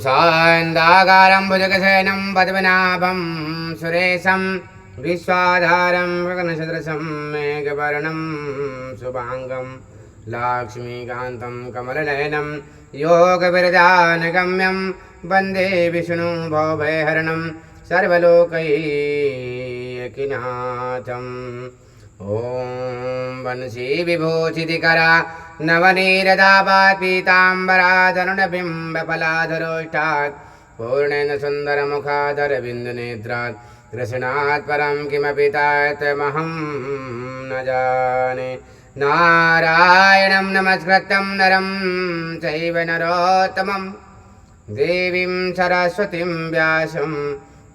शान्ताकारं भुजगशयनं पद्मनाभं सुरेशं विश्वाधारं गगनसदृशं मेघवर्णं शुभांगं लक्ष्मीकान्तं कमलनयनं योगविरजानगम्यं वन्दे विष्णु भवभयहरणं सर्वलोकैकनाथम्। ॐ वंशी विभूषितिकरा नवनीरदापात् पीताम्बराधरुणबिम्बफलाधरोष्ठात् पूर्णेन सुन्दरमुखाधरबिन्दुनेत्रात् कृष्णात् परं किमपि तत्त्वमहं न जाने। नारायणं नमस्कृतं नरं चैव नरोत्तमं देवीं सरस्वतीं व्यासं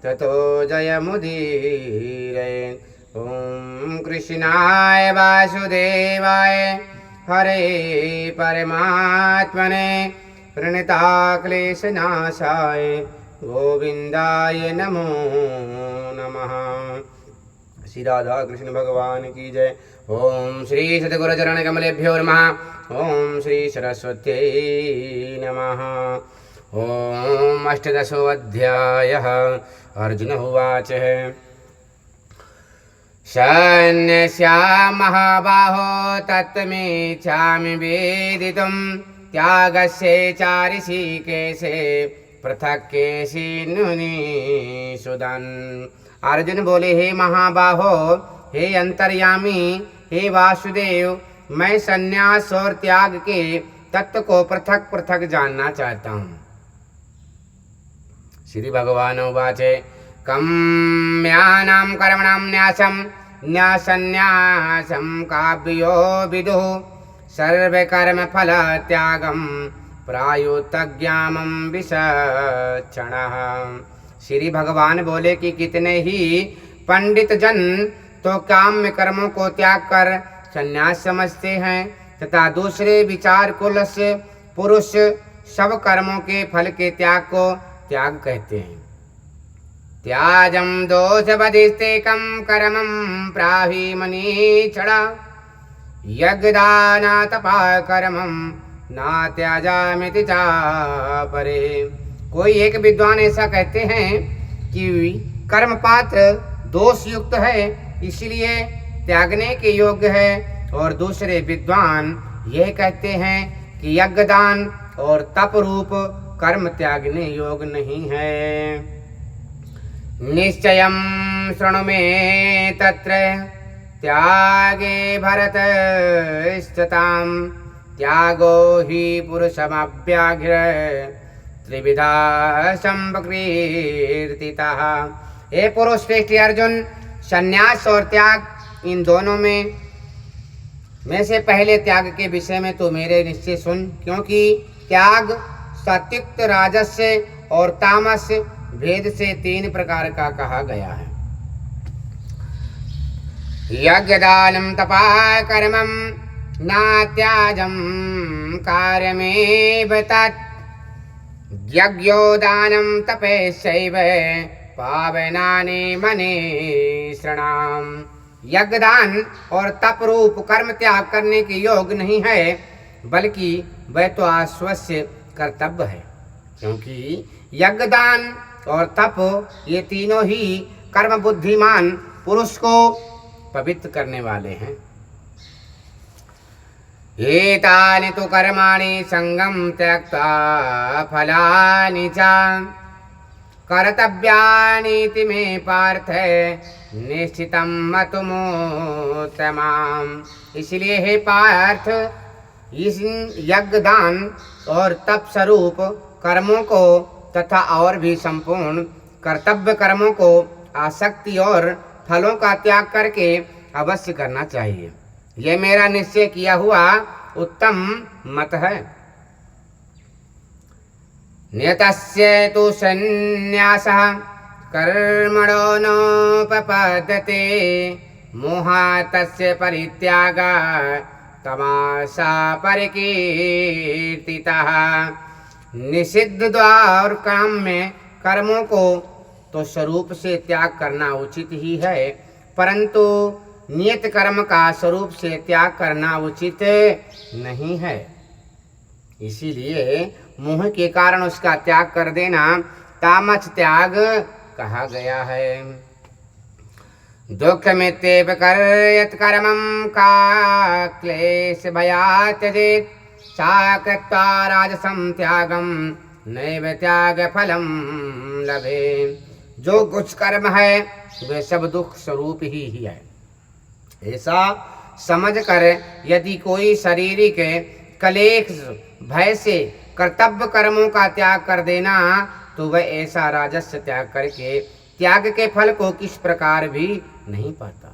ततो जयमुदीरये। ॐ कृष्णाय वासुदेवाय हरे परमात्मने प्रणताक्लेशनाशाय गोविंदाय नमो नमः। श्री राधा कृष्ण भगवान की जय। ओम श्री सद्गुरु चरण कमलेभ्यो नमः। ओम श्री सरस्वत्यै नमः। ओम अष्टादशो अध्यायः। अर्जुन उवाच शन्यस्या महाबाहो तत्त्वमिच्छामि वेदितुं त्यागस्य चारिषिकेशे पृथक् केशिन्नुनिषुदन्। अर्जुन बोले, हे महाबाहो, हे अंतर्यामी, हे वासुदेव, मैं संन्यास और त्याग के तत्व को पृथक पृथक जानना चाहता हूँ। श्री भगवान उवाच कम्यानां कर्मणां न्यासं न्यासन्यासं काव्यो विदुः सर्वकर्मफलत्यागं प्रायुतज्ञामं विचक्षणः। श्री भगवान बोले कि कितने ही पंडित जन तो काम्य कर्मों को त्याग कर संन्यास समझते हैं तथा दूसरे विचार कुलस पुरुष सब कर्मों के फल के त्याग को त्याग कहते हैं। त्याजं दोषवदिस्तेकं कर्मं प्राहि मनीषण यज्ञदानतपकर्मं न त्याजामिति चापरे। कोई एक विद्वान ऐसा कहते हैं कि कर्म पात्र दोष युक्त है इसलिए त्यागने के योग्य है, और दूसरे विद्वान यह कहते हैं कि यज्ञदान और तप रूप कर्म त्यागने योग्य नहीं है। निश्चयं शृणु मे तत्र त्यागे भरत स्थितां त्यागो हि पुरुषमव्याघ्र त्रिविधा संप्रकीर्तितः। हे पुरुष श्रेष्ठ अर्जुन, संन्यास और त्याग इन दोनों में से पहले त्याग के विषय में तो मेरे निश्चय सुन, क्योंकि त्याग सात्विक राजस और तामस भेद से 3 प्रकार का कहा गया है। यज्ञदानं तपः कर्मं न त्याजं कार्यमेव तत् यज्ञोदानं तपस्यैव पावनानि मनीषणाम्। यज्ञदान और तप रूप कर्म त्याग करने के योग्य नहीं है, बल्कि वह तो आश्वस्य कर्तव्य है, क्योंकि यज्ञदान और तप ये तीनों ही कर्म बुद्धिमान पुरुष को पवित्र करने वाले हैं। एतानि तु कर्माणि संगं त्यक्त्वा फलानि च कर्तव्यानीति मे पार्थ निश्चितं मतुमोत्तमाम्। इसलिए हे पार्थ, इस यज्ञदान और तप स्वरूप कर्मों को तथा और भी संपूर्ण कर्तव्य कर्मों को आसक्ति और फलों का त्याग करके अवश्य करना चाहिए। यह मेरा निश्चय किया हुआ उत्तम मत है। नियतस्य तु संन्यासः कर्मणो नोपपद्यते मोहातस्य परित्यागः तमसा परिकीर्तितः। निषिद्ध द्वार काम में कर्मों को तो स्वरूप से त्याग करना उचित ही है, परंतु नियत कर्म का स्वरूप से त्याग करना उचित नहीं है। इसीलिए मोह के कारण उसका त्याग कर देना तामस त्याग कहा गया है। दुख मित्येव कर्यत् कर्मं का क्लेश भयात् त्यजेत् सा कृत्वा राजसं त्यागं नैव त्याग फलम लभे। जो कुछ कर्म है वे सब दुख स्वरूप ही है। ऐसा समझकर यदि कोई शारीरिक कलेश भय से कर्तव्य कर्मों का त्याग कर देना तो वह ऐसा राजस्व त्याग करके त्याग के फल को किस प्रकार भी नहीं पाता।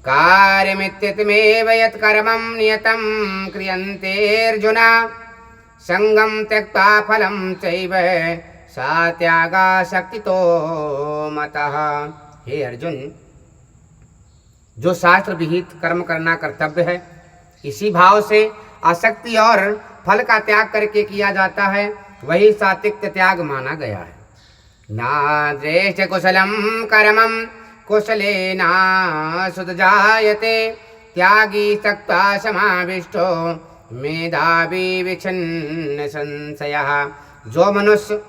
कार्यमित्यतमेव यत् कर्मं नियतं क्रियन्ते अर्जुन संगम त्यक्त्वा फलं चैव सा त्यागा शक्तितो मतः। हे अर्जुन, जो शास्त्र विहित कर्म करना कर्तव्य है, इसी भाव से आसक्ति और फल का त्याग करके किया जाता है, वही सात्विक त्याग माना गया है। ना द्वेष कुशलम कर्मम कुशलेना सुजायते त्यागी सक्त्वा समाविष्टो मेधावी विच्छिन्न संशयः। जो मनुष्य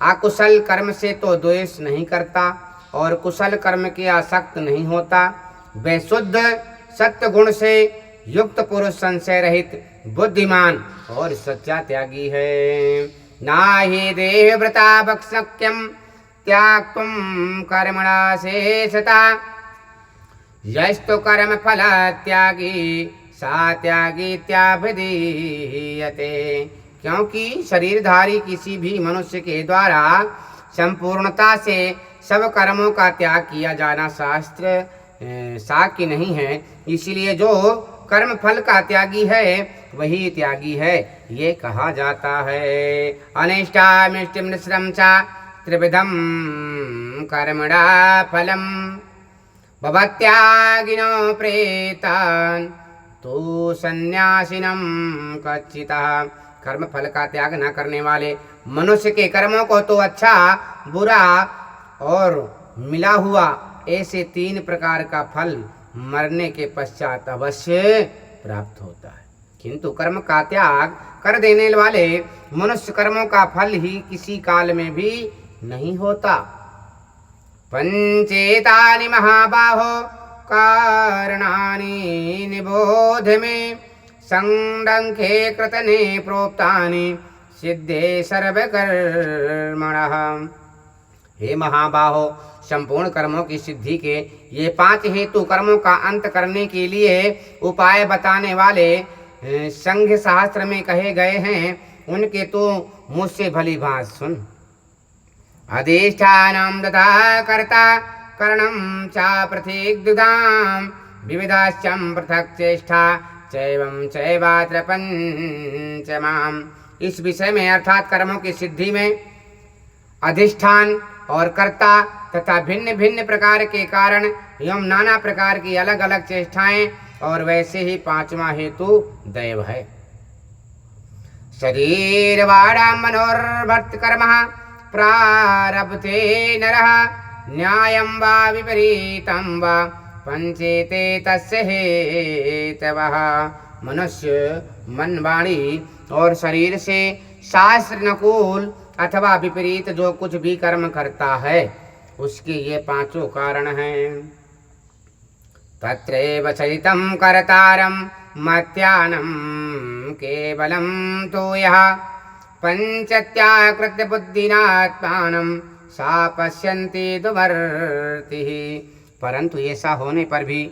अकुशल कर्म से तो द्वेष नहीं करता और कुशल कर्म के आसक्त नहीं होता, वह शुद्ध सत्य गुण से युक्त पुरुष संशय रहित बुद्धिमान और सच्चा त्यागी है। नाहि देह व्रता भक्षक्यम त्याक्तुम कर्मणा शेषता यस्तु कर्म फल त्यागी सा त्यागी त्याभिधीयते। क्योंकि शरीरधारी किसी भी मनुष्य के द्वारा संपूर्णता से सब कर्मों का त्याग किया जाना शास्त्र साक्ष्य नहीं है, इसलिए जो कर्म फल का त्यागी है वही त्यागी है ये कहा जाता है। अनिष्टामिष्टं मिश्रं च त्रिविधं कर्मणा फलम भवत्यागिनो प्रेतान् तो सन्यासिनं कच्चितः। कर्म फल का त्याग न करने वाले मनुष्य के कर्मों को तो अच्छा बुरा और मिला हुआ ऐसे 3 प्रकार का फल मरने के पश्चात अवश्य प्राप्त होता है, किंतु कर्म का त्याग कर देने वाले मनुष्य कर्मों का फल ही किसी काल में भी नहीं होता। पंचेतानि महाबाहो कारणानि निबोध में संडंखे कृतने प्रोक्तानि सिद्धे सर्वकर्मणः। हे महाबाहो, संपूर्ण कर्मों की सिद्धि के ये 5 हेतु कर्मों का अंत करने के लिए उपाय बताने वाले संघ शास्त्र में कहे गए हैं, उनके तो मुझसे भली भांति सुन। अधिष्ठानं दधा कर्ता कर्णं च पृथग्दुधाम विविधाश्चम पृथक् चेष्टा चैवं चैवात्र पंचमाम। इस विषय में अर्थात कर्मों की सिद्धि में अधिष्ठान और कर्ता तथा भिन्न भिन्न प्रकार के कारण एवं नाना प्रकार की अलग अलग चेष्टाएं और वैसे ही 5वां हेतु दैव है। शरीर वाड़ा मनोर्भर्त कर्म प्रारब्धे नरः न्यायं वा विपरीतं वा पंचेते तस्य हेतवः। मनुष्य मन वाणी और शरीर से शास्त्र अनुकूल अथवा विपरीत जो कुछ भी कर्म करता है उसके ये 5 कारण हैं। तत्रैव चरितं कर्तारं मत्यानं केवलं तो यः पंचत्याकृत्य बुद्धिनात्मानं सा पश्यन्ति दुर्वर्तिः। परंतु ऐसा होने पर भी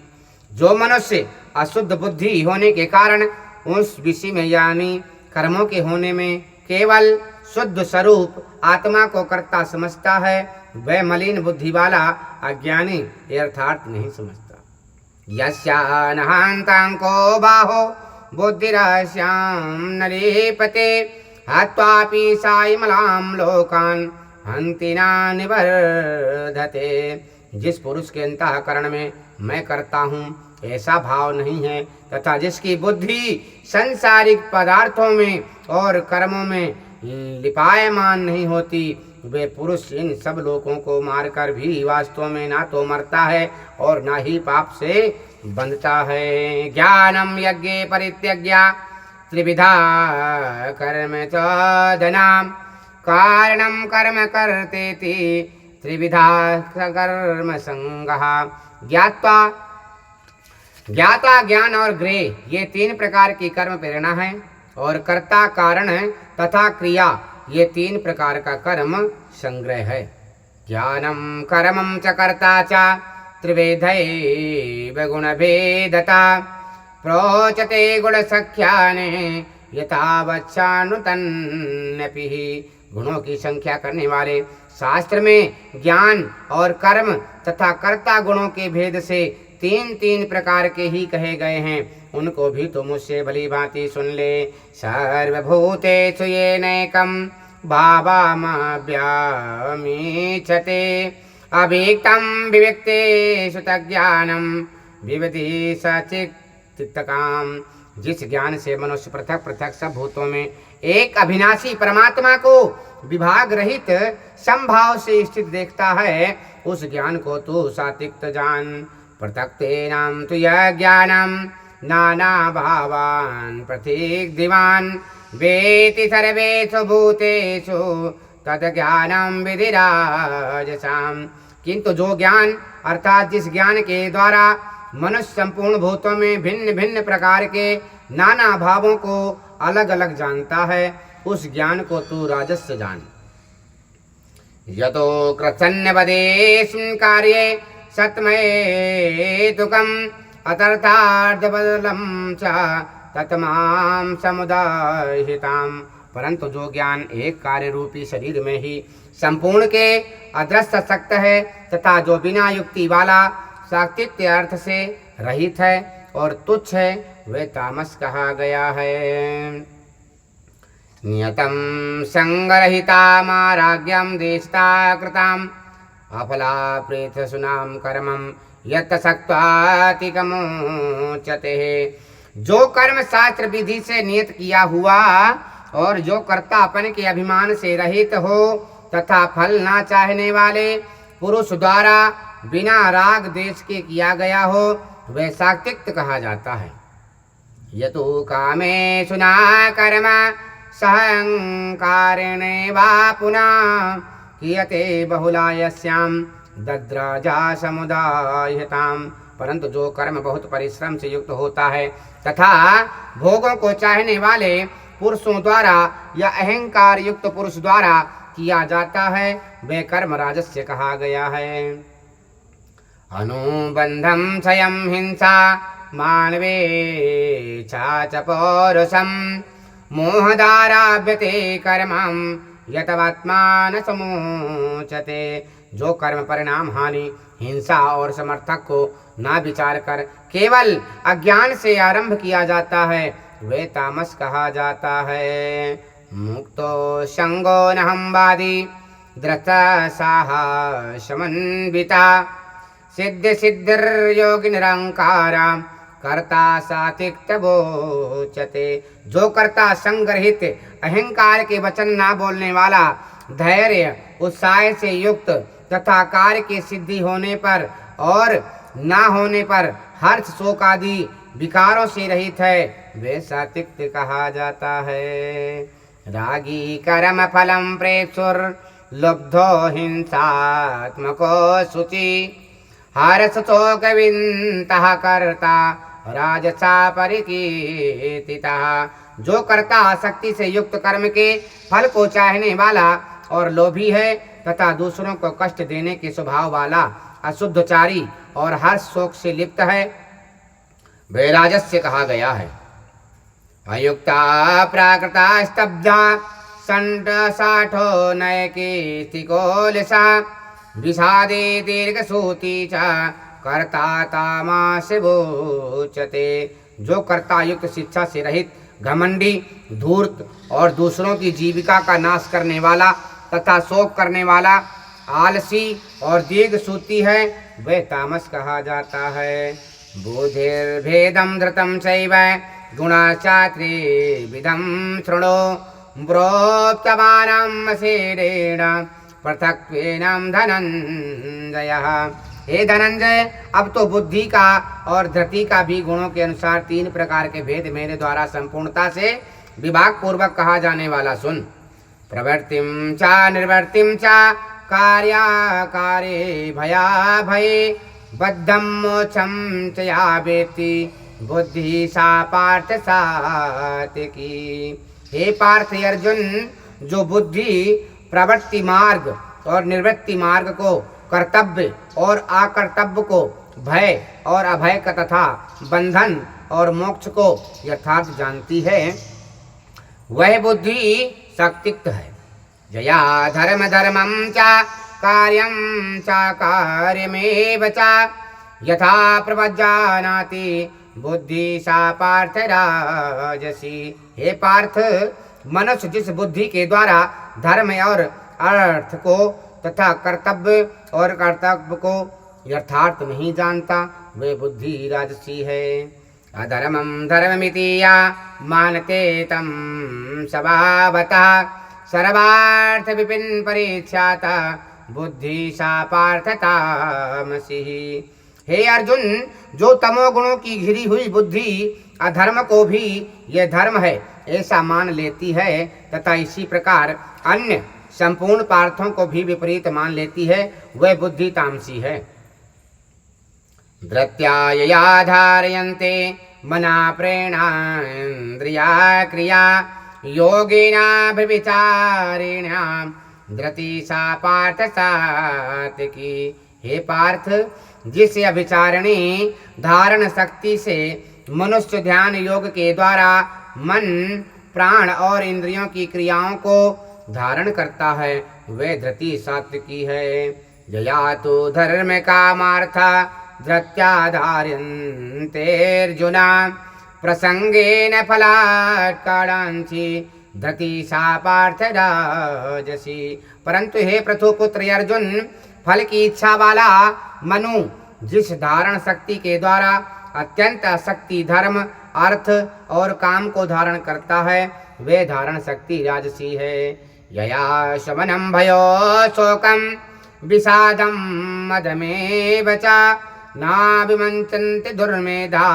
जो मनुष्य अशुद्ध बुद्धि होने के कारण उस विषय में यानी कर्मों के होने में केवल शुद्ध स्वरूप आत्मा को कर्ता समझता है, वह मलिन बुद्धि वाला अज्ञानी यथार्थ नहीं समझता। यस्यानहान्तांको बाहो बुद्धिरास्यां न लेपते हत्वापि साइमलां लोकान् हन्ति न निवर्धते। जिस पुरुष के अंतःकरण में मैं करता हूँ ऐसा भाव नहीं है तथा जिसकी बुद्धि संसारिक पदार्थों में और कर्मों में लिपायमान नहीं होती, वे पुरुष इन सब लोगों को मारकर भी वास्तव में ना तो मरता है और ना ही पाप से बंधता है। ज्ञानम यज्ञे परित्यज्य त्रिविधा कर्म चोदनां कारणं कर्म कर्तेति त्रिविधा कर्म संगः। ज्ञाता ज्ञान और ग्रेह ये तीन प्रकार की कर्म प्रेरणा है, और कर्ता कारण तथा क्रिया ये तीन प्रकार का कर्म संग्रह है। ज्ञानम कर्मम च कर्ता च त्रिवेदैव गुणभेदता प्रोचते गुणसख्याने यथावच्छानुतन्नपि। गुणों की संख्या करने वाले शास्त्र में ज्ञान और कर्म तथा कर्ता गुणों के भेद से तीन तीन प्रकार के ही कहे गए हैं, उनको भी तो मुझसे भली भांति सुन ले। सर्वभूतेषु येनैकं भावमव्यमीक्षते अव्यक्तं विव्यक्तेषु तज्ज्ञानं विविधि सचित्तकाम। जिस ज्ञान से मनुष्य पृथक पृथक सब भूतों में एक अविनाशी परमात्मा को विभाग रहित समभाव से स्थित देखता है, उस ज्ञान को तू सात्विक जान। पृथक्तेनां तु यः ज्ञानं नाना भावान् प्रतीक दिवान् वेति सर्वेषु भूतेषु तद्ज्ञानं विधिराजसाम्। किंतु जो ज्ञान अर्थात जिस ज्ञान के द्वारा मनुष्य संपूर्ण भूतों में भिन्न भिन्न प्रकार के नाना भावों को अलग अलग जानता है, उस ज्ञान को तू राजस्य जान। यतो कृत्स्नवदेऽस्मिन् कार्ये सत्महेतुकम् अतर्थार्थबदलं च तत्मां समुदायिताम्। परंतु जो ज्ञान एक कार्य रूपी शरीर में ही संपूर्ण के अदृश्य सक्त है तथा जो बिना युक्ति वाला सात्विक अर्थ से रहित है और तुच्छ है, वे तामस कहा गया है। नियतं संगरहितामाराज्ञं देशता कृताम् अफला प्रेतसुनां कर्मं यत् सक्त्वातिकमुच्यते। जो कर्म शास्त्र विधि से नियत किया हुआ और जो कर्ता अपन के अभिमान से रहित हो तथा फल ना चाहने वाले पुरुष द्वारा बिना राग देश के किया गया हो, वह सात्विक कहा जाता है। यतो कामेषु न कर्म सहंकारेणे वा पुनः क्रियते बहुलायस्यां दद्राजा समुदायताम्। परंतु जो कर्म बहुत परिश्रम से युक्त होता है तथा भोगों को चाहने वाले पुरुषों द्वारा या अहंकार युक्त पुरुष द्वारा किया जाता है, वह कर्म राजस्य कहा गया है। अनुबंधम स्वयं हिंसा मानवे च पौरुषम मोहदाराभ्यते कर्मं यतवात्मान समोचते। जो कर्म परिणाम हानि हिंसा और समर्थक को ना विचार कर केवल अज्ञान से आरंभ किया जाता है, वे तामस कहा जाता है। मुक्तो संगो नहंवादी धृतसाहसमन्विता सिद्ध सिद्धिर्योगी निरंकारा कर्ता सात्विकतबोचते। जो कर्ता संग्रहित अहंकार के वचन ना बोलने वाला, धैर्य उत्साह से युक्त तथा कार्य की सिद्धि होने पर और ना होने पर हर्ष शोक आदि विकारों से रहित है, वे सात्विक कहा जाता है। रागी कर्म फलम प्रेक्षुर लब्धो हिंसात्मको शुचि हर्ष शोक विंतः कर्ता राजसा परिकीर्तिता। जो कर्ता आसक्ति से युक्त कर्म के फल को चाहने वाला और लोभी है तथा दूसरों को कष्ट देने के स्वभाव वाला अशुद्धचारी और हर्ष शोक से लिप्त है, वे राजस्य कहा गया है। अयुक्ता प्राकृता स्तब्धा संड साठो नयकीर्तिकोलसा विषादे दीर्घसूती च कर्ता तामसोच्यते। जो कर्ता युक्त शिक्षा से रहित घमंडी धूर्त और दूसरों की जीविका का नाश करने वाला तथा शोक करने वाला आलसी और दीर्घ सूती है, वह तामस कहा जाता है। बुद्धिर्भेदं धृतं चैव गुणाचात्रिविधं शृणु प्रोक्तवानं अशेरेण पृथक्त्वेन धनञ्जयः। हे धनंजय, अब तो बुद्धि का और धृति का भी गुणों के अनुसार 3 प्रकार के भेद मेरे द्वारा संपूर्णता से विभाग पूर्वक कहा जाने वाला सुन। प्रवृत्तिम चा निर्वृत्तिम चा कार्याकारे भया भये बद्धम मोक्षम च या वेत्ति बुद्धि सा पार्थ सात्विकी। हे पार्थ अर्जुन, जो बुद्धि प्रवृत्ति मार्ग और निवृत्ति मार्ग को, कर्तव्य और अकर्तव्य को, भय और अभय का तथा बंधन और मोक्ष को यथार्थ जानती है, वह बुद्धि शक्तियुक्त है। जया धर्म धर्मं च कार्यं च कार्यमेव च यथा प्रवज्जानाति बुद्धि सा पार्थ राजसी। हे पार्थ, मनुष्य जिस बुद्धि के द्वारा धर्म और अर्थ को तथा कर्तव्य और कर्तव्य को यथार्थ नहीं जानता, वे बुद्धि राजसी है। अधर्मं धर्ममिति या मानते तं स्वभावतः सर्वार्थ विपिन परीक्षाता बुद्धि सा पार्थ तामसी। हे अर्जुन, जो तमोगुणों की घिरी हुई बुद्धि अधर्म को भी यह धर्म है ऐसा मान लेती है तथा इसी प्रकार अन्य संपूर्ण पार्थों को भी विपरीत मान लेती है, वह बुद्धि तामसी है। धृत्या धारयन्ते मना प्रेणान्द्रिया क्रिया योगिना विचारिणा धृति सा पार्थ सात्विकी। हे पार्थ, जिस अभिचारिणी धारण शक्ति से मनुष्य ध्यान योग के द्वारा मन, प्राण और इंद्रियों की क्रियाओं को धारण करता है, वह धृति सात्विकी है। जया तो धर्म कामार्थ धृत्या धार्यन्ते अर्जुना प्रसंगेन फलात्कारांचि धृति सा पार्थ राजसी। परंतु हे पृथुपुत्र अर्जुन, फल की इच्छा वाला मनु जिस धारण शक्ति के द्वारा अत्यंत आसक्ति धर्म, अर्थ और काम को धारण करता है, वे धारण शक्ति राजसी है। यया शमनम भयो शोकम विषादम मदमेव च ना विमंचन्ति दुर्मेधा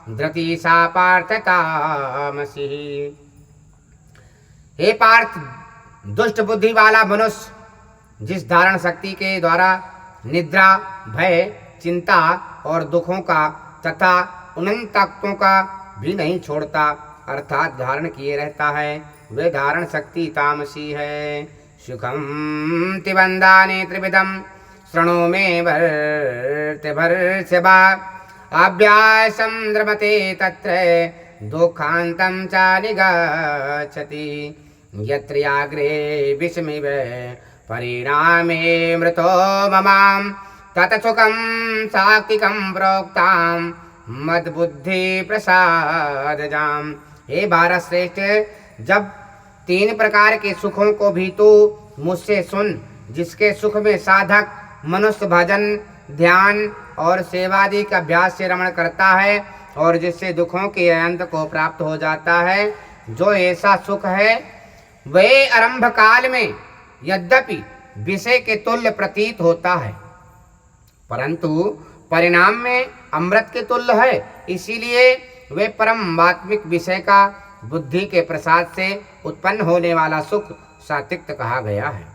धृति सा पार्थ तामसी। हे पार्थ, दुष्ट बुद्धि वाला मनुष्य जिस धारण शक्ति के द्वारा निद्रा, भय, चिंता और दुखों का तथा उन ताकतों का भी नहीं छोड़ता अर्थात धारण किए रहता है, वे धारण शक्ति तामसी है। सुखम तिबंधाने त्रिविधम शृणु मे भर्तभर्षभा अभ्यासं द्रमते तत्र दुःखान्तं च निगच्छति यत्र याग्रे विषमिव परिणामे मृतो ममां तत सुखं सात्विकं प्रोक्तां मद्बुद्धि प्रसादजाम्। हे भारत श्रेष्ठ, जब 3 प्रकार के सुखों को भी तू मुझसे सुन, जिसके सुख में साधक मनुष्य भजन, ध्यान और सेवादि का अभ्यास से रमण करता है और जिससे दुखों के अंत को प्राप्त हो जाता है, जो ऐसा सुख है वह आरंभ काल में यद्यपि विषय के तुल्य प्रतीत होता है, परंतु परिणाम में अमृत के तुल्य है। इसीलिए वे परम वात्मिक विषय का बुद्धि के प्रसाद से उत्पन्न होने वाला सुख सात्विक कहा गया है।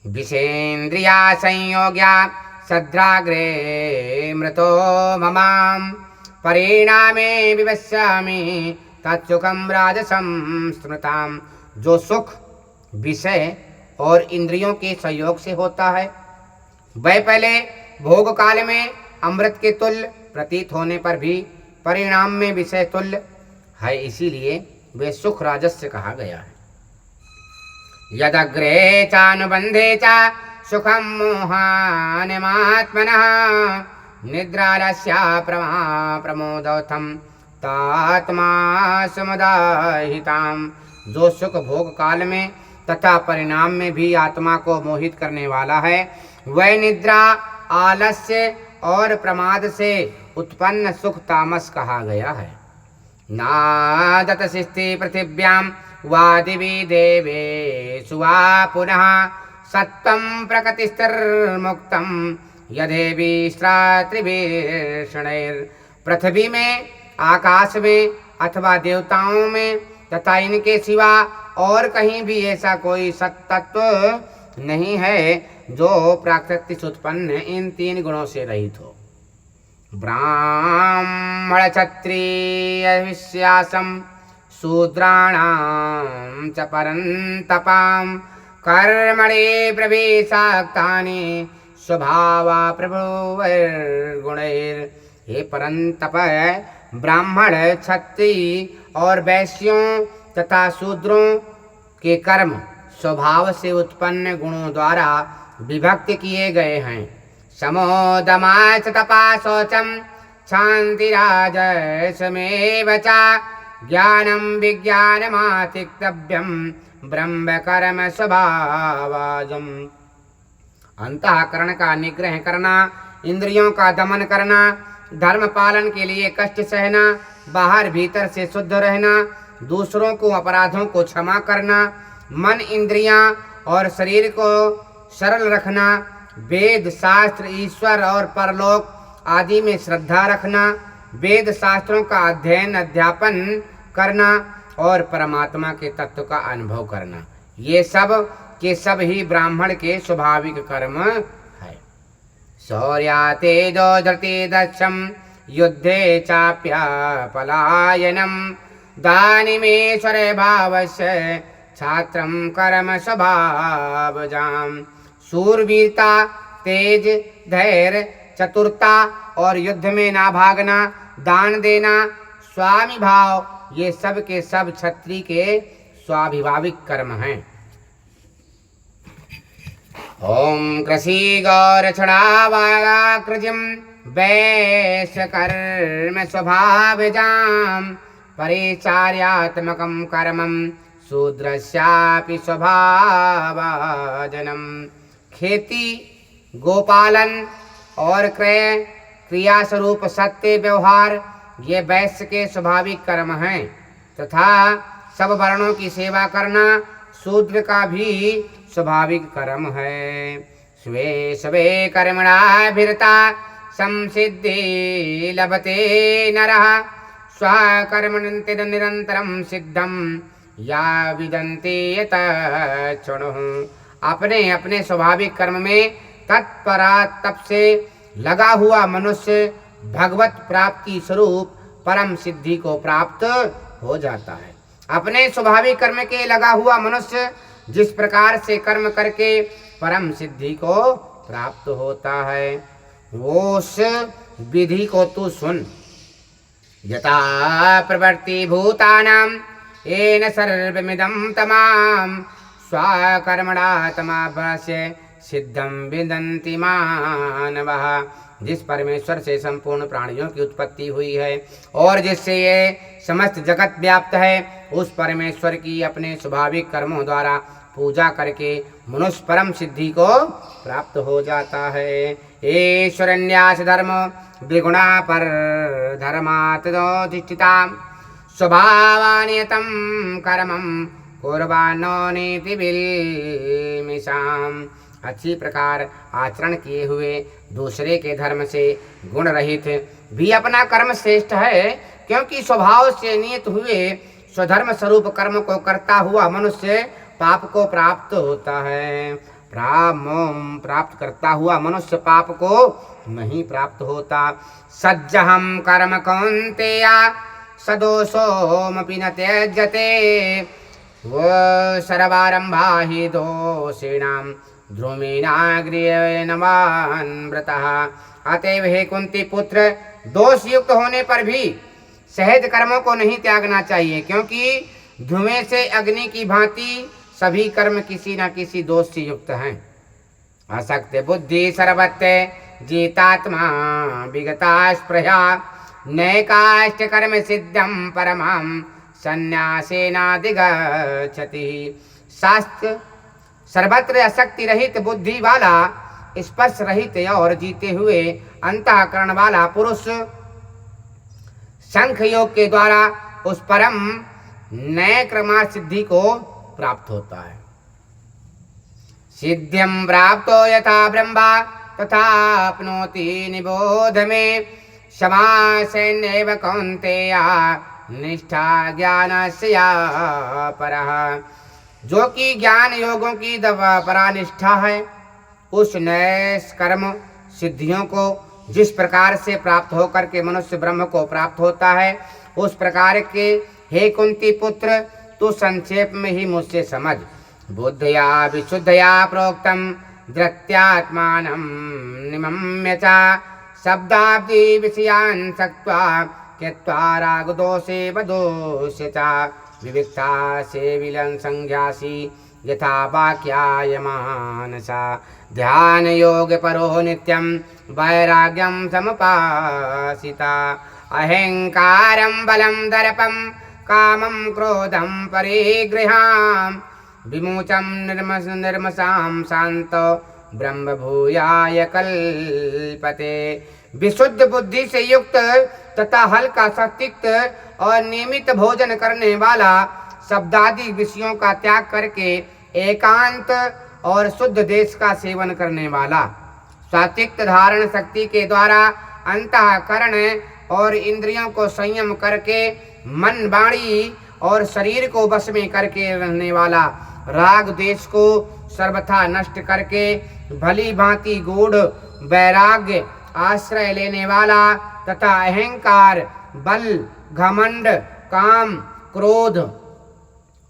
विषेन्द्रिया संयोग्या सद्राग्रे मृतो ममां परिणामे विवस्यामि तत्सुखं राजसं स्मृताम्। जो सुख विषय और इंद्रियों के संयोग से होता है, वह पहले भोग काल में अमृत के तुल्य प्रतीत होने पर भी परिणाम में विषय तुल्य है, इसीलिए वे सुख राजस्य कहा गया है। यदग्रे चानुबंधे च सुखं मोहानमात्मनः निद्रालस्या प्रमोदोत्थं तात्मा समुदाहिताम्। जो सुख भोग काल में तथा परिणाम में भी आत्मा को मोहित करने वाला है, वह निद्रा, आलस्य और प्रमाद से उत्पन्न सुख तामस कहा गया है। नादत शिस्ति पृथिव्यां वादिवी देवेषु वा पुनः सत्वं प्रकृतिस्थिर्मुक्तं यदेवी त्रिभीषणैर्। पृथ्वी में, आकाश में अथवा देवताओं में तथा इनके सिवा और कहीं भी ऐसा कोई सत्तत्व नहीं है जो प्राकृतिक से उत्पन्न इन 3 गुणों से रहित हो। ब्राह्मण क्षत्रिय वैश्यासम शूद्राणां च परन्तपां कर्मणे प्रवेशाक्तानि स्वभावा प्रभुर्गुणैर्। हे परंतप, ब्राह्मण, क्षत्रिय और वैश्यों तथा शूद्रों के कर्म स्वभाव से उत्पन्न गुणों द्वारा विभक्त किए गए हैं। समोदमाच तपा शौचम क्षान्तिराजसमेव च ज्ञानं विज्ञानमातिक्तव्यं ब्रह्म कर्म स्वभावजम्। अंतःकरण का निग्रह करना, इंद्रियों का दमन करना, धर्म पालन के लिए कष्ट सहना, बाहर भीतर से शुद्ध रहना, दूसरों को अपराधों को क्षमा करना, मन, इंद्रियां और शरीर को सरल रखना, वेद शास्त्र, ईश्वर और परलोक आदि में श्रद्धा रखना, वेद शास्त्रों का अध्ययन अध्यापन करना और परमात्मा के तत्व का अनुभव करना, ये सब के सब ही ब्राह्मण के स्वाभाविक कर्म है। शौर्या तेजो धृति दक्षम युद्धे चाप्य पलायनम दानिमेश्वर भावस्य छात्रम कर्म स्वभावजाम। शूरवीरता, तेज, धैर्य, चतुरता और युद्ध में ना भागना, दान देना, स्वामी भाव, ये सब के सब क्षत्रिय के स्वाभाविक कर्म हैं। ओम कृषि गौर क्षणावाकृजिम वैश्य कर्म स्वभावजाम परिचार्यात्मकं कर्मं शूद्रस्यापि स्वभावजनम। खेती, गोपालन और क्रय क्रिया स्वरूप सत्य व्यवहार ये वैश्य के स्वाभाविक कर्म हैं तथा सब वर्णों की सेवा करना शूद्र का भी स्वाभाविक कर्म है। स्वे स्वे कर्मणाभिरता संसिद्धि लभते नरः स्वकर्मणि निरंतरम सिद्धम या विदन्ति यतक्षणुः। अपने अपने स्वाभाविक कर्म में तत्परा तप से लगा हुआ मनुष्य भगवत प्राप्ति स्वरूप परम सिद्धि को प्राप्त हो जाता है। अपने स्वाभाविक कर्म के लगा हुआ मनुष्य जिस प्रकार से कर्म करके परम सिद्धि को प्राप्त होता है, वो उस विधि को तू सुन। यथा प्रवृत्ति भूतानां येन सर्वमिदं तमाम स्वकर्मणा तमाभ्यास्य सिद्धं विदन्ति मानवः। जिस परमेश्वर से संपूर्ण प्राणियों की उत्पत्ति हुई है और जिससे ये समस्त जगत व्याप्त है, उस परमेश्वर की अपने स्वाभाविक कर्मों द्वारा पूजा करके मनुष्य परम सिद्धि को प्राप्त हो जाता है। ईश्वरन्यास धर्म द्विगुणा पर धर्मात्मोधिष्ठिता स्वभावानियतं कर्मं कुर्वाणो नीति बिल्मिषाम्। अच्छी प्रकार आचरण किए हुए दूसरे के धर्म से गुण रहित भी अपना कर्म श्रेष्ठ है, क्योंकि स्वभाव से नियत हुए स्वधर्म स्वरूप कर्म को करता हुआ मनुष्य पाप को प्राप्त होता है। प्राप्त करता हुआ मनुष्य पाप को नहीं प्राप्त होता। सज्जहम कर्म कौन्तेय सदोषोमपि न त्यज्यते वो सर्वारंभा हि दोषिणां ध्रुमेणाग्रियनवान् व्रतः। अतएव हे कुंती पुत्र, दोष युक्त होने पर भी सहज कर्मों को नहीं त्यागना चाहिए, क्योंकि धुएं से अग्नि की भांति सभी कर्म किसी न किसी दोष से युक्त हैं। असक्त बुद्धि सर्वत्र जीतात्मा विगता स्पृहा नैकाष्ट कर्म सिद्धम परमां संन्यासेनाधिगच्छति। शास्त्र सर्वत्र असक्ति रहित बुद्धि वाला, स्पर्श रहित और जीते हुए अंतःकरण वाला पुरुष शंख योग के द्वारा उस परम नए क्रमार्थ सिद्धि को प्राप्त होता है। सिद्धिं प्राप्तो यथा ब्रह्मा तथाप्नोति निबोध मे। समासेनैव कौन्तेया निष्ठा ज्ञानस्य या परः। जो कि ज्ञान योगों की परानिष्ठा है, उस नैष्कर्म सिद्धियों को जिस प्रकार से प्राप्त होकर के मनुष्य ब्रह्म को प्राप्त होता है, उस प्रकार के हे कुंती पुत्र तू संक्षेप में ही मुझसे समझ। बुद्धया विशुद्धया प्रोक्तम धृत्यात्मानं निमम्य च। शब्दाब्दि विषयान् सक्त्वा त्यक्त्वा रागदोषे वदोष्य च। विविक्ता से विलन संज्ञासी यथा वाक्याय मानसा। ध्यान योग परो नित्यं वैराग्यं समुपासिता। अहंकारं बलं दर्पं कामं क्रोधं परिगृहां। विमुचं निर्मसां शांतो ब्रह्म भूयाय कल्पते। विशुद्ध बुद्धि से युक्त तथा हल्का सत्युक्त और नियमित भोजन करने वाला, शब्दादि विषयों का त्याग करके एकांत और शुद्ध देश का सेवन करने वाला, सात्विक धारण शक्ति के द्वारा अंतःकरण और इंद्रियों को संयम करके मन वाणी और शरीर को वश में करके रहने वाला, राग देश को सर्वथा नष्ट करके भली भांति गूढ़ वैराग्य आश्रय लेने वाला तथा अहंकार बल घमंड काम क्रोध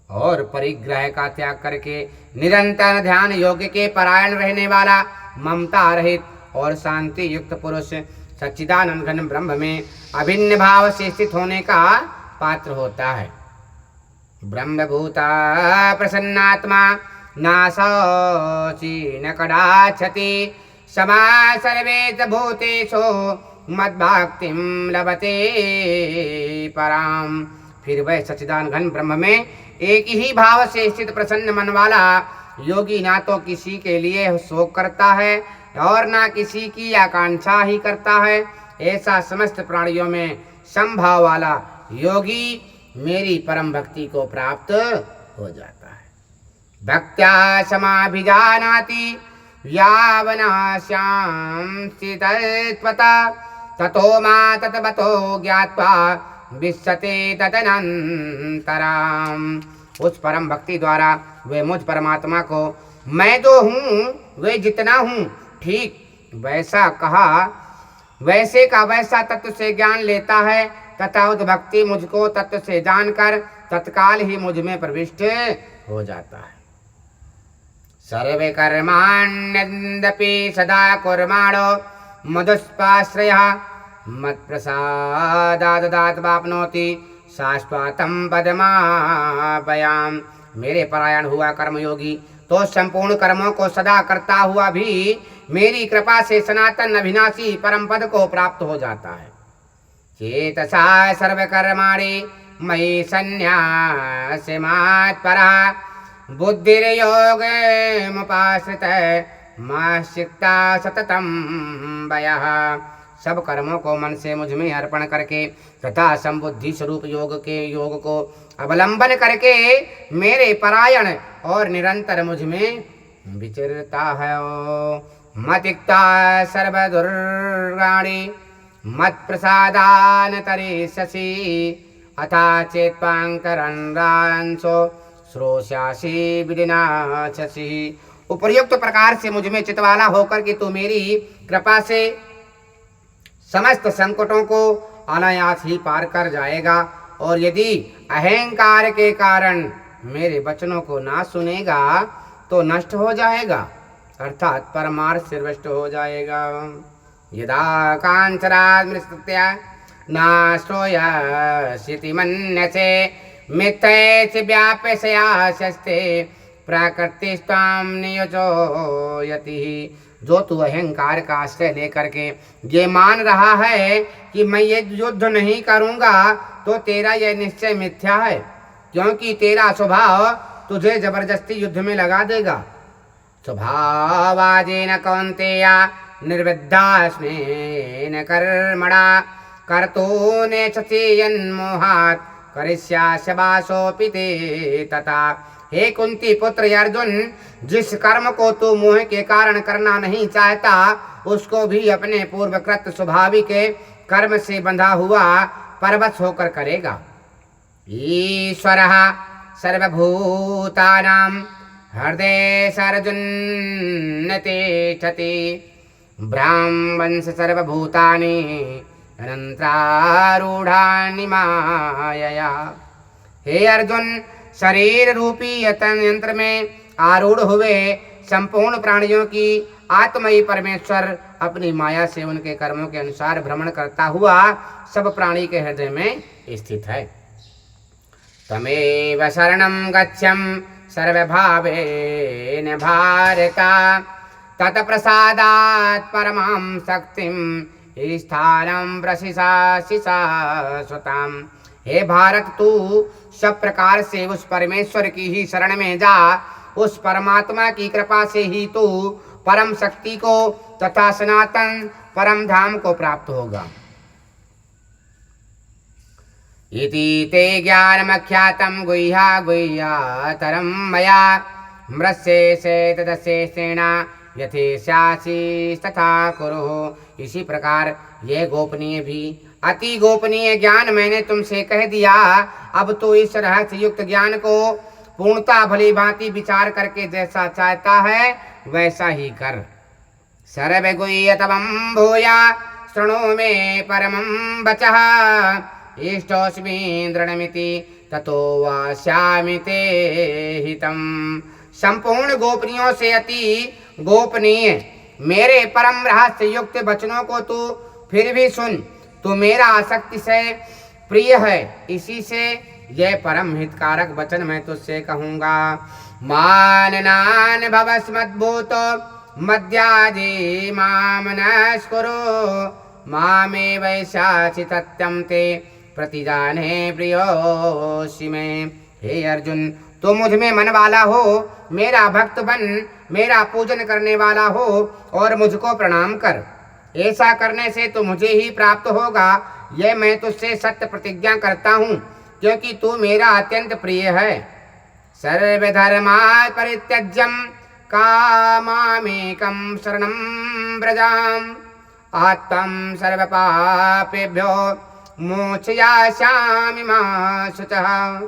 और परिग्रह का त्याग करके निरंतर ध्यान योग के परायण रहने वाला, ममता रहित और शांति युक्त पुरुष सच्चिदानंद घन ब्रह्म में अभिन्न भाव से स्थित होने का पात्र होता है। ब्रह्मभूता प्रसन्नात्मा नाशोचि न कदाचति। समा सर्वेषु भूतेषु मद्भक्तिं लभते पराम। फिर वह सच्चिदानंद घन ब्रह्म में एक ही भाव से स्थित प्रसन्न मन वाला योगी ना तो किसी के लिए शोक करता है और ना किसी की आकांक्षा ही करता है, ऐसा समस्त प्राणियों में समभाव वाला योगी मेरी परम भक्ति को प्राप्त हो जाता है। भक्त्या समाभिजानाति यावनास्यां स्थितत्वता। ततो मा ततवतो ज्ञात्वा विश्यते तदनन्तराम्। उस परम भक्ति द्वारा वे मुझ परमात्मा को मैं जो हूँ वे जितना हूँ ठीक वैसा कहा वैसे का वैसा तत्व से ज्ञान लेता है तथा उस भक्ति मुझको तत्व से जानकर तत्काल ही मुझ में प्रविष्ट हो जाता है। सर्वे कर्माण्यदपि सदा कुर्माणो मदुष्पाश्रयः मत्प्रसादात् वाप्नोति शाश्वतं पदमापयाम्। मेरे परायण हुआ कर्मयोगी तो संपूर्ण कर्मों को सदा करता हुआ भी मेरी कृपा से सनातन अविनाशी परम पद को प्राप्त हो जाता है। चेतसा सर्वकर्माणि मयि संन्यास्य मत्परः बुद्धिर्योगमुपाश्रितः मच्चित्ता सततं वयः। सब कर्मों को मन से मुझ में अर्पण करके तथा संबुद्धि स्वरूप योग को अवलंबन करके मेरे परायण और निरंतर मुझ में विचरता है। मतिक्ता सर्वदुर्गाणि मत्प्रसादान तरिष्यसि अथा चेत्पांकरन्रांसो श्रोष्यासि विदिनास्यसि। उपर्युक्त प्रकार से मुझ में चितवाला होकर के तू मेरी कृपा से समस्त संकटों को अनायास ही पार कर जाएगा, और यदि अहंकार के कारण मेरे वचनों को ना सुनेगा तो नष्ट हो जाएगा, अर्थात परमार्थ सर्वष्ट हो जाएगा। यदा कांचरात्मृत्या नाश्रोयस्यति मन्यसे मिथ्येति व्याप्यस्यास्ते प्रकृतिस्त्वां नियोजयति। जो तू अहंकार का आश्रय लेकर के ये मान रहा है कि मैं ये युद्ध नहीं करूंगा, तो तेरा यह निश्चय मिथ्या है, क्योंकि तेरा स्वभाव तुझे जबरदस्ती युद्ध में लगा देगा। स्वभावाजेन कौन्तेया निर्विद्यास्मेन कर्मणा कर्तूनेच्छसि यन्मोहात् करिष्याशबासोऽपि ते तथा। हे कुंती पुत्र अर्जुन, जिस कर्म को तू मोह के कारण करना नहीं चाहता, उसको भी अपने पूर्वकृत स्वाभाविक कर्म से बंधा हुआ परवश होकर करेगा। ईश्वरः सर्वभूतानां हृदयेषु अर्जुन तिष्ठति। ब्राह्मणः सर्वभूतानि अनन्तारूढानि मायया। हे अर्जुन, शरीर रूपी यंत्र में आरूढ़ हुए संपूर्ण प्राणियों की आत्मयी परमेश्वर अपनी माया से उनके कर्मों के अनुसार भ्रमण करता हुआ सब प्राणी के हृदय में स्थित है। तमेव शरणं गच्छं सर्वभावेन भारत, तत्प्रसादात् परमां शक्तिं स्थानं प्रसिषासि शाश्वताम्। हे भारत, तू सब प्रकार से उस परमेश्वर की ही शरण में जा। उस परमात्मा की कृपा से ही तू परम शक्ति को तथा सनातन परम धाम को प्राप्त होगा। इति ते ज्ञानमख्यातं गुह्या गुह्यतरं मया, मृष्यसे तदशेषेण यथेष्यासि तथा कुरु। इसी प्रकार यह गोपनीय भी अति गोपनीय ज्ञान मैंने तुमसे कह दिया। अब तो इस रहस्य युक्त ज्ञान को पूर्णता भली भांति विचार करके जैसा चाहता है वैसा ही कर। सर्वगुह्यतमं भूया शृणु मे परमं वचः, इष्टोऽस्मि दृढमिति ततो वास्यामि ते हितम्। संपूर्ण गोपनीयों से अति गोपनीय मेरे परम रहस्य युक्त वचनों को तू फिर भी सुन। तू मेरा आसक्ति से प्रिय है, इसी से यह परम हितकारक वचन मैं तुझसे कहूँगा। माननान भवस्मद्भूत मद्यादि माम नस्कुरु, मामे वैशाचि तत्यं ते प्रतिजाने प्रियोऽसि मे। हे अर्जुन, तू मुझ में मन वाला हो, मेरा भक्त बन, मेरा पूजन करने वाला हो और मुझको प्रणाम कर। ऐसा करने से तो मुझे ही प्राप्त होगा, यह मैं तुझसे सत्य प्रतिज्ञा करता हूँ, क्योंकि तू मेरा अत्यंत प्रिय है। सर्वधर्मान् परित्यज्य कामामेकं शरणं व्रजाम, आत्मं सर्वपापेभ्यो मोक्षयिष्यामि मा शुचः।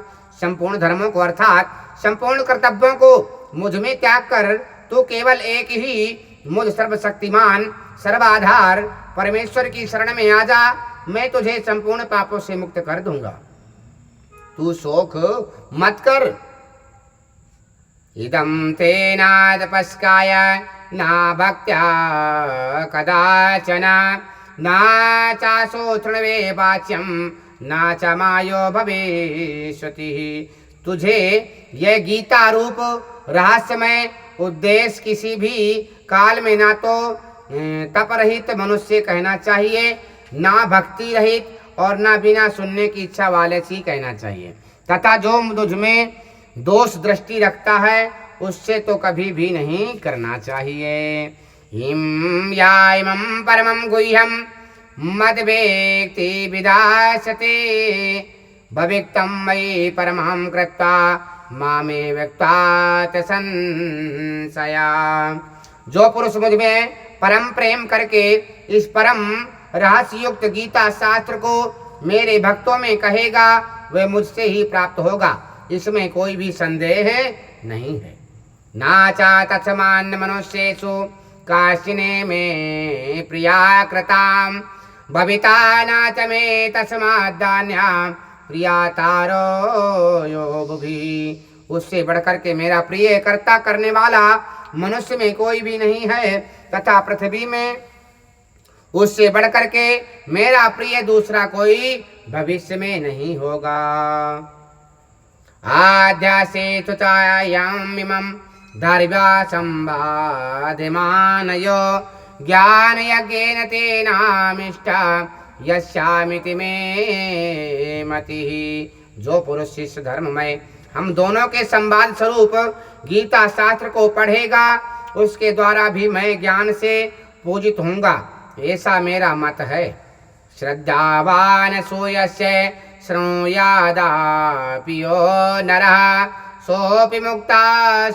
संपूर्ण धर्मों को अर्थात संपूर्ण कर्तव्यों को मुझ में त्याग कर तू केवल एक ही मुझ सर्वशक्तिमान सर्वाधार परमेश्वर की शरण में आ जा। मैं तुझे संपूर्ण पापों से मुक्त कर दूंगा। तू शोक मत कर। इदं ते न तपस्काय न भक्त्या कदाचन, न चासो तृणवे वाच्यं न च मायो भविष्यति। तुझे यह गीता रूप रहस्यमय उद्देश्य किसी भी काल में ना तो तप रहित मनुष्य कहना चाहिए, ना भक्ति रहित और ना बिना सुनने की इच्छा वाले से कहना चाहिए। तथा जो मुझ में दोष दृष्टि रखता है उससे तो कभी भी नहीं करना चाहिए। हिम या इमं परमं गुह्यं मद्वेत्ति विदास्यते, भविक्तं मयि परमं कृत्वा मामे व्यक्तात् संशया। जो पुरुष मुझ में परम प्रेम करके इस परम रहस्य युक्त गीता शास्त्र को मेरे भक्तों में कहेगा वह मुझसे ही प्राप्त होगा, इसमें कोई भी संदेह नहीं है। नाचा तत्समान्न मनुष्येषु काश्चिने में प्रिया कृताम, भविता नाच मे तस्माद्दान्या प्रिया तारो यो बुभि। उससे बढ़कर के मेरा प्रिय कर्ता करने वाला मनुष्य में कोई भी नहीं है, तथा पृथ्वी में उससे बढ़कर के मेरा प्रिय दूसरा कोई भविष्य में नहीं होगा। आद्यासे तुतायामिमं धारिवा संवादमानयो, ज्ञान यज्ञेन तेनामिष्टा यस्यामिति मे मतिः। जो पुरुष इस धर्म में हम दोनों के संवाद स्वरूप गीता शास्त्र को पढ़ेगा उसके द्वारा भी मैं ज्ञान से पूजित होऊंगा, ऐसा मेरा मत है। श्रद्धावान सूयस्य शृणुयादापियो नरः सोऽपि मुक्ता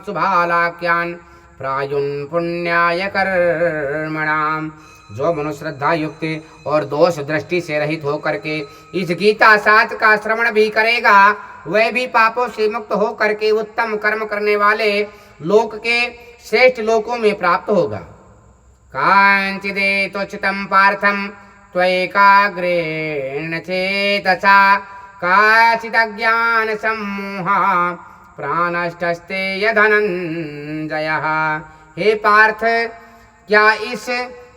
शुभालाख्यान् प्रायुन् पुण्याय कर्मणाम्। जो मनुष्य श्रद्धा युक्त और दोष दृष्टि से रहित होकर के इस गीता शास्त्र का श्रवण भी करेगा, वह भी पापों से मुक्त होकर के उत्तम कर्म करने वाले लोक के श्रेष्ठ लोकों में प्राप्त होगा। कांचिदेतोचितं पार्थं त्वैकाग्रेण चेतसा काचिदज्ञान सम्मोहा प्राणष्टस्ते धनंजयः। हे पार्थ, क्या इस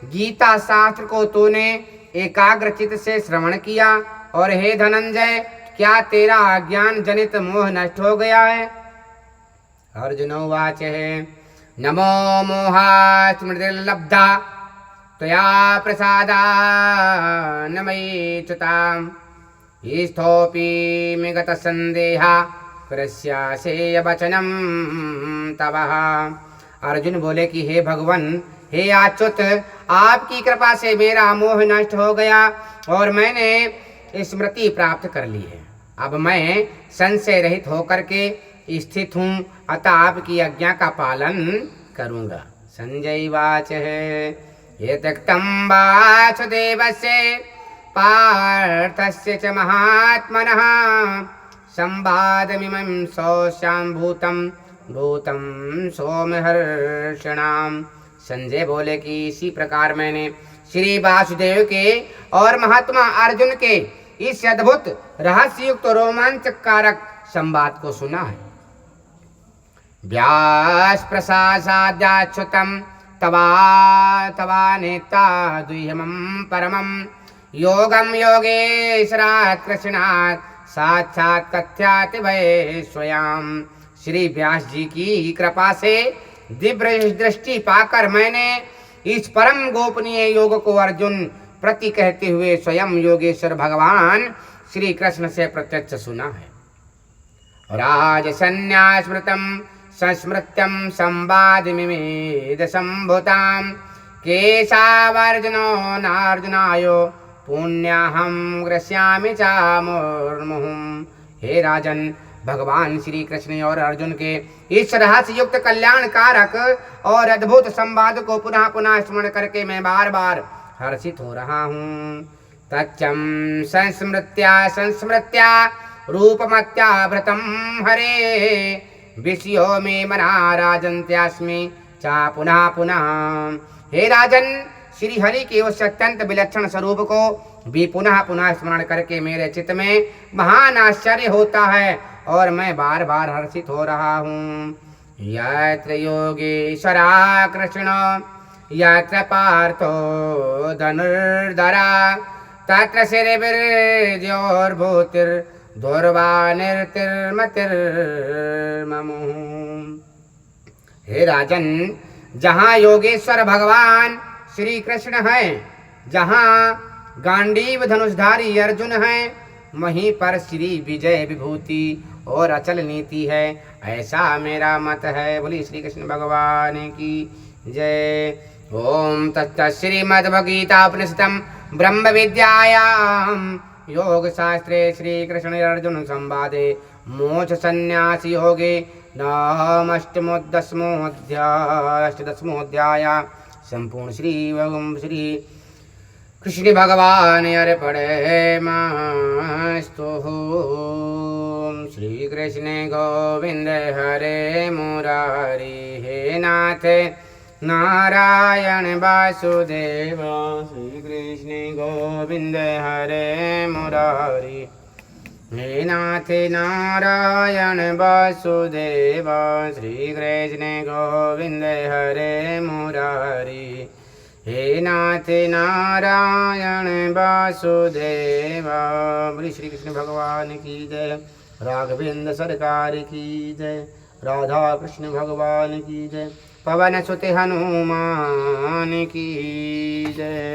गीता शास्त्र को तूने एकाग्रचित से श्रवण किया? और हे धनंजय, क्या तेरा अज्ञान जनित मोह नष्ट हो गया है? अर्जुन उवाच नमो मोहास्मृतिर्लब्धा त्वया प्रसादान् मयि च्युताम् ईस्थोऽपि मे गतसन्देहा कृष्यासे वचनं तव। अर्जुन बोले कि हे भगवान, हे अच्युत, आपकी कृपा से मेरा मोह नष्ट हो गया और मैंने स्मृति प्राप्त कर ली है। अब मैं संशय रहित होकर के स्थित हूँ, अतः आपकी आज्ञा का पालन करूँगा। संजय वाच ये त्यक्तं वासुदेवस्य पार्थस्य च महात्मनः संवादमिमं सौस्यां भूतं सोमहर्षणाम्। संजय बोले कि इसी प्रकार मैंने श्री वासुदेव के और महात्मा अर्जुन के इस अद्भुत रहस्ययुक्त रोमांचकारक संवाद को सुना है। व्यास प्रसादाच्युतं तवा नेता दुह्यमं परमं योगम योगेश्वरात् कृष्णात् साक्षात् कथ्याति वै स्वयं। श्री व्यास जी की कृपा से दिव्य दृष्टि पाकर मैंने इस परम गोपनीय योग को अर्जुन प्रति कहते हुए स्वयं योगेश्वर भगवान श्री कृष्ण से प्रत्यक्ष सुना है। राजसन्न्यासमृतं संस्मृत्यं संवादमिमेद संभुतां केशावर्जुनो नार्जुनायो पुण्याहं ग्रस्यामि चामुर्मुहुम्। हे राजन, भगवान श्री कृष्ण और अर्जुन के इस रहस्य युक्त कल्याण कारक और अद्भुत संवाद को पुनः पुनः स्मरण करके मैं बार बार हर्षित हो रहा हूँ। तच्चं संस्मृत्या रूपमत्याभृतं हरे विषयो मे मना राजन्त्यास्मि चा पुनः पुनः। हे राजन, श्री हरि के उस अत्यंत विलक्षण स्वरूप को भी पुनः पुनः स्मरण करके मेरे चित्त में महान आश्चर्य होता है और मैं बार बार हर्षित हो रहा हूँ। यत्र योगेश्वरा कृष्ण यत्र पार्थो धनुर्धरा तत्र श्रीर्भिर्जयोर्भूतिर्दुर्वानिर्तिर्मतिर्ममुः। हे राजन, जहाँ योगेश्वर भगवान श्री कृष्ण हैं, जहाँ गांडीव धनुषधारी अर्जुन हैं, वहीं पर श्री विजय विभूति और अचल नीति है, ऐसा मेरा मत है। बोली श्री कृष्ण भगवान की जय। ओम तत्सत् श्रीमद्भगवद्गीताोपनिषदं ब्रह्म विद्यायां योग शास्त्रे श्री कृष्ण अर्जुन संवादे मोक्ष संन्यास योगे अष्टदशमोऽध्याय संपूर्ण श्री कृष्ण भगवान अर्पणमस्तु। श्री कृष्ण गोविंद हरे मुरारी, हे नाथ नारायण वासुदेव। श्री कृष्ण गोविंद हरे मुरारी, हे नाथ नारायण वासुदेव। श्री कृष्ण गोविंद हरे मुरारी, हे नाथ नारायण वासुदेव। बोली श्री कृष्ण भगवान की जय। राघवेंद्र सरकार की जय। राधा कृष्ण भगवान की जय। पवन सुत हनुमान की जय।